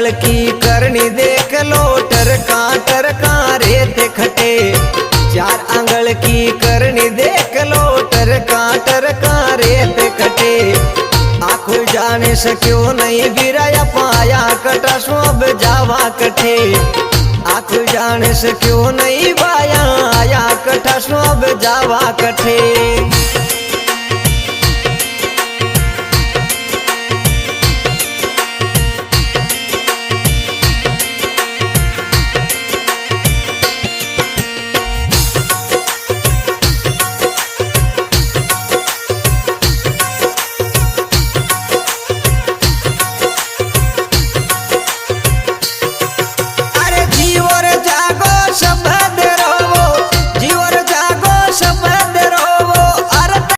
Angle की करनी देख लो टरका रेत खटे। 4 आंगल की करनी देख लो टरका रेत खटे। आखो जाने सक्यो नहीं गिराया पाया कटा सब जावा कठे। आखो जाने सक्यो नहीं पाया आया कटा सब जावा कठे।